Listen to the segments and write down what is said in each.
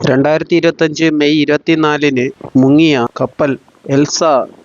2025 May 24-ന് മുങ്ങിയ കപ്പൽ Elsa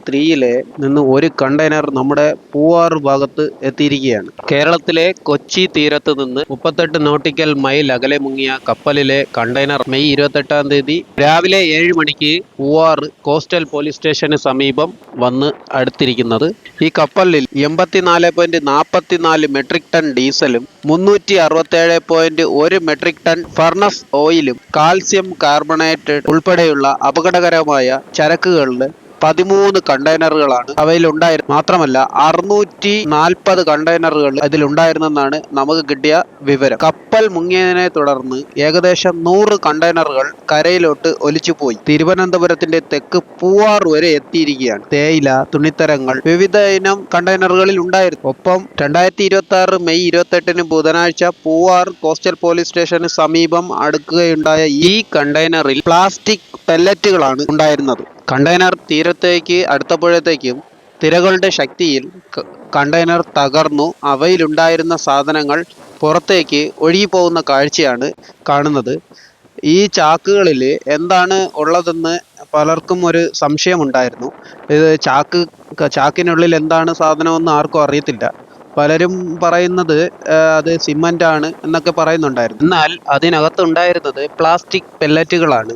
3-ലെ നിന്ന് ഒരു കണ്ടെയ്നർ നമ്മുടെ പൂവാറ് ഭാഗത്ത് എത്തിയിരിക്കുകയാണ്. കേരളത്തിലെ കൊച്ചി തീരത്ത് നിന്ന് 38 നോട്ടിക്കൽ മൈൽ അകലെ മുങ്ങിയ കപ്പലിലെ കണ്ടെയ്നർ മെയ് 28-ാം തീയതി രാവിലെ 7 മണിക്ക് പൂവാറ് കോസ്റ്റൽ പോലീസ് സ്റ്റേഷന് സമീപം വന്ന് അടുത്തിരിക്കുന്നത്. ഈ കപ്പലിൽ 84.44 മെട്രിക് ടൺ ഡീസലും 367.1 മെട്രിക് ടൺ ഫർണസ് ഓയിലും കാൽസ്യം കാർബണേറ്റ് ഉൾപ്പെടെയുള്ള അപകടകരമായ ചരക്കുകളുടെ 13 കണ്ടെയ്നറുകളാണ് അവയിലുണ്ടായിരുന്നത്. മാത്രമല്ല 640 കണ്ടെയ്നറുകൾ ഇതിലുണ്ടായിരുന്നെന്നാണ് നമുക്ക് കിട്ടിയ വിവരം. കപ്പൽ മുങ്ങിയതിനെ തുടർന്ന് ഏകദേശം 100 കണ്ടെയ്നറുകൾ കരയിലോട്ട് ഒലിച്ചുപോയി തിരുവനന്തപുരത്തിന്റെ തെക്ക് പൂവാർ വരെ എത്തിയിരിക്കുകയാണ്. തേയില, തുണിത്തരങ്ങൾ വിവിധ ഇനം കണ്ടെയ്നറുകളിൽ ഉണ്ടായിരുന്നു. ഒപ്പം 2026 മെയ് 28-ന് ബുധനാഴ്ച പൂവാർ കോസ്റ്റൽ പോലീസ് സ്റ്റേഷന് സമീപം അടുക്കുകയുണ്ടായ ഈ കണ്ടെയ്നറിൽ പ്ലാസ്റ്റിക് പെല്ലറ്റുകളാണ് ഉണ്ടായിരുന്നത്. കണ്ടെയ്നർ തീരത്തേക്ക് അടുത്തപ്പോഴത്തേക്കും തിരകളുടെ ശക്തിയിൽ കണ്ടെയ്നർ തകർന്നു അവയിലുണ്ടായിരുന്ന സാധനങ്ങൾ പുറത്തേക്ക് ഒഴുകിപ്പോകുന്ന കാഴ്ചയാണ് കാണുന്നത്. ഈ ചാക്കുകളിൽ എന്താണ് ഉള്ളതെന്ന് പലർക്കും ഒരു സംശയമുണ്ടായിരുന്നു. ഇത് ചാക്കിനുള്ളിൽ എന്താണ് സാധനമെന്ന് ആർക്കും അറിയത്തില്ല. പലരും പറയുന്നത് അത് സിമൻ്റ് ആണ് എന്നൊക്കെ പറയുന്നുണ്ടായിരുന്നു. എന്നാൽ അതിനകത്തുണ്ടായിരുന്നത് പ്ലാസ്റ്റിക് പെല്ലറ്റുകളാണ്.